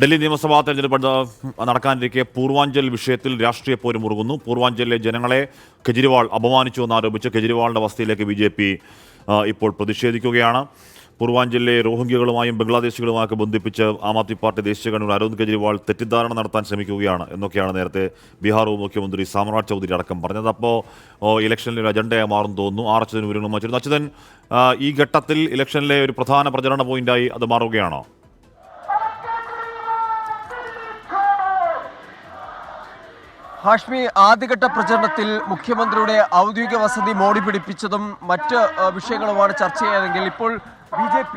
ഡൽഹി നിയമസഭാ തെരഞ്ഞെടുപ്പ് നടക്കാനിരിക്കെ പൂർവാഞ്ചൽ വിഷയത്തിൽ രാഷ്ട്രീയ പോര് മുറുകുന്നു. പൂർവാഞ്ചലിലെ ജനങ്ങളെ കെജ്രിവാൾ അപമാനിച്ചുവെന്നാരോപിച്ച് കെജ്രിവാളിന്റെ വസതിയിലേക്ക് BJP ഇപ്പോൾ പ്രതിഷേധിക്കുകയാണ്. പൂർവാഞ്ചലിലെ റോഹിംഗ്യകളുമായും ബംഗ്ലാദേശികളുമായൊക്കെ ബന്ധിപ്പിച്ച് ആം ആദ്മി പാർട്ടി ദേശീയ കൺവീനർ അരവിന്ദ് കെജ്രിവാൾ തെറ്റിദ്ധാരണ നടത്താൻ ശ്രമിക്കുകയാണ് എന്നൊക്കെയാണ് നേരത്തെ ബീഹാർ ഉപമുഖ്യമന്ത്രി സാമ്രാജ് ചൗധരി അടക്കം പറഞ്ഞത്. അപ്പോൾ ഇലക്ഷനിൽ ഒരു അജണ്ടയായി മാറും തോന്നുന്നു. അച്യുതൻ വിവരങ്ങളും വച്ചിരുന്നു. അച്യുതൻ, ഈ ഘട്ടത്തിൽ ഇലക്ഷനിലെ ഒരു പ്രധാന പ്രചരണ പോയിന്റായി അത് മാറുകയാണോ? ഹാഷ്മി, ആദ്യഘട്ട പ്രചരണത്തിൽ മുഖ്യമന്ത്രിയുടെ ഔദ്യോഗിക വസതി മോടി പിടിപ്പിച്ചതും മറ്റ് വിഷയങ്ങളുമാണ് ചർച്ച ചെയ്യാനെങ്കിൽ ഇപ്പോൾ BJP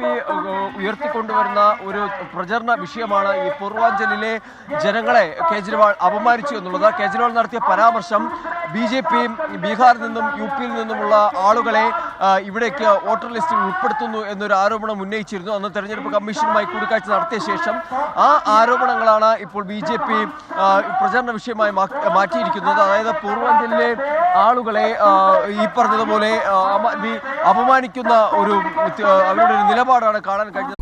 ഉയർത്തിക്കൊണ്ടുവരുന്ന ഒരു പ്രചരണ വിഷയമാണ് ഈ പൂർവാഞ്ചലിലെ ജനങ്ങളെ കേജ്രിവാൾ അപമാനിച്ചു എന്നുള്ളത്. കേജ്രിവാൾ നടത്തിയ പരാമർശം BJP ബീഹാറിൽ നിന്നും UP യിൽ നിന്നുമുള്ള ആളുകളെ ഇവിടേക്ക് വോട്ടർ ലിസ്റ്റിൽ ഉൾപ്പെടുത്തുന്നു എന്നൊരു ആരോപണം ഉന്നയിച്ചിരുന്നു. അന്ന് തെരഞ്ഞെടുപ്പ് കമ്മീഷനുമായി കൂടിക്കാഴ്ച നടത്തിയ ശേഷം ആ ആരോപണങ്ങളാണ് ഇപ്പോൾ BJP പ്രചരണ വിഷയമായി മാറ്റിയിരിക്കുന്നത്. അതായത് പൂർവാഞ്ചലിലെ ആളുകളെ ഈ പറഞ്ഞതുപോലെ അപമാനിക്കുന്ന അവരുടെ ഒരു നിലപാടാണ് കാണാൻ കഴിഞ്ഞത്.